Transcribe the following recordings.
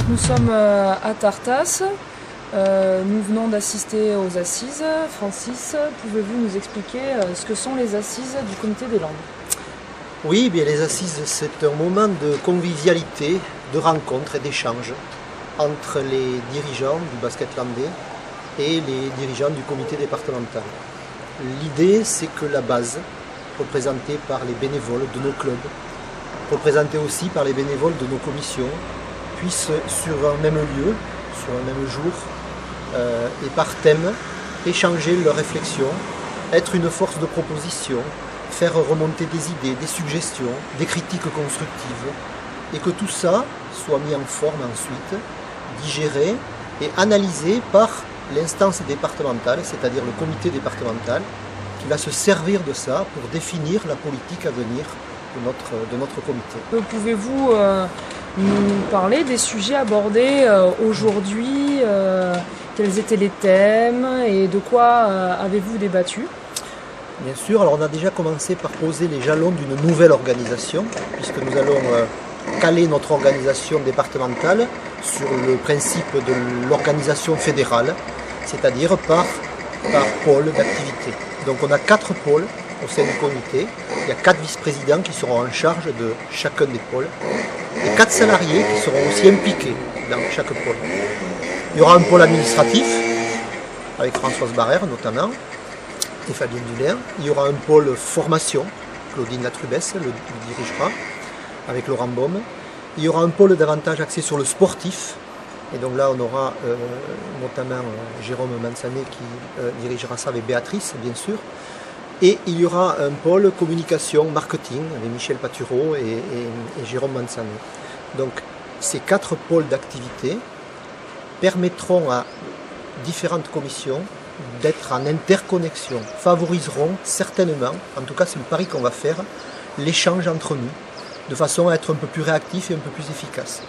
Nous sommes à Tartas. Nous venons d'assister aux assises. Francis, pouvez-vous nous expliquer ce que sont les assises du Comité des Landes? Oui, bien les assises, c'est un moment de convivialité, de rencontre et d'échange entre les dirigeants du basket landais et les dirigeants du comité départemental. L'idée, c'est que la base, représentée par les bénévoles de nos clubs, représentée aussi par les bénévoles de nos commissions, puissent sur un même lieu, sur un même jour, et par thème, échanger leurs réflexions, être une force de proposition, faire remonter des idées, des suggestions, des critiques constructives, et que tout ça soit mis en forme ensuite, digéré et analysé par l'instance départementale, c'est-à-dire le comité départemental, qui va se servir de ça pour définir la politique à venir de notre comité. Pouvez-vous nous parler des sujets abordés aujourd'hui, quels étaient les thèmes et de quoi avez-vous débattu? Bien sûr, alors on a déjà commencé par poser les jalons d'une nouvelle organisation, puisque nous allons caler notre organisation départementale sur le principe de l'organisation fédérale, c'est-à-dire par pôle d'activité. Donc on a 4 pôles au sein du comité, il y a 4 vice-présidents qui seront en charge de chacun des pôles, et 4 salariés qui seront aussi impliqués dans chaque pôle. Il y aura un pôle administratif, avec Françoise Barrère notamment, et Fabien Dulin. Il y aura un pôle formation, Claudine Latrubès le dirigera, avec Laurent Baume. Il y aura un pôle davantage axé sur le sportif, et donc là on aura notamment Jérôme Mansanet qui dirigera ça avec Béatrice, bien sûr. Et il y aura un pôle communication, marketing, avec Michel Patureau et Jérôme Mansanet. Donc ces 4 pôles d'activité permettront à différentes commissions d'être en interconnexion, favoriseront certainement, en tout cas c'est le pari qu'on va faire, l'échange entre nous, de façon à être un peu plus réactif et un peu plus efficace.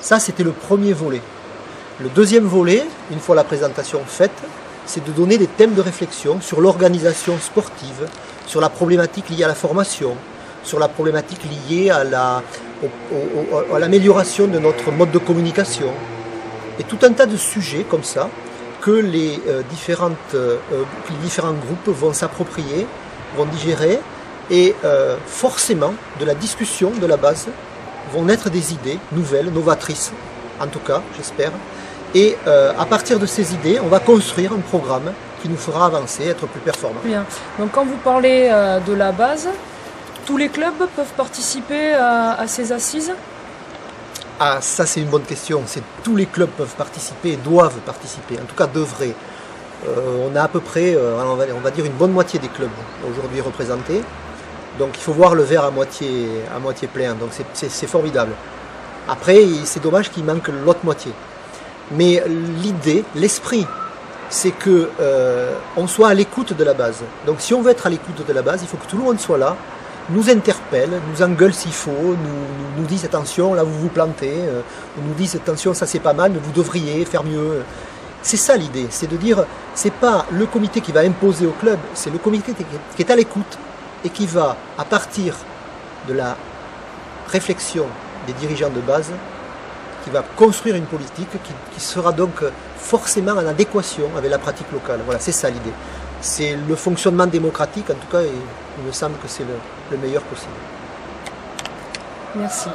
Ça, c'était le premier volet. Le deuxième volet, une fois la présentation faite, c'est de donner des thèmes de réflexion sur l'organisation sportive, sur la problématique liée à la formation, sur la problématique liée à l'amélioration de notre mode de communication, et tout un tas de sujets comme ça que les différents groupes vont s'approprier, vont digérer, et forcément, de la discussion de la base, vont naître des idées nouvelles, novatrices, en tout cas, j'espère. Et à partir de ces idées, on va construire un programme qui nous fera avancer, être plus performants. Bien. Donc quand vous parlez de la base, tous les clubs peuvent participer à ces assises? Ah, ça c'est une bonne question. Tous les clubs peuvent participer et doivent participer, en tout cas devraient. On a à peu près, on va dire, une bonne moitié des clubs aujourd'hui représentés. Donc il faut voir le verre à moitié plein, donc c'est formidable. Après, c'est dommage qu'il manque l'autre moitié. Mais l'idée, l'esprit, c'est que on soit à l'écoute de la base. Donc si on veut être à l'écoute de la base, il faut que tout le monde soit là, nous interpelle, nous engueule s'il faut, nous dise attention, là vous vous plantez, nous dise attention, ça c'est pas mal, mais vous devriez faire mieux. C'est ça l'idée, c'est de dire, c'est pas le comité qui va imposer au club, c'est le comité qui est à l'écoute et qui va, à partir de la réflexion des dirigeants de base, qui va construire une politique qui sera donc forcément en adéquation avec la pratique locale. Voilà, c'est ça l'idée. C'est le fonctionnement démocratique, en tout cas, et il me semble que c'est le meilleur possible. Merci.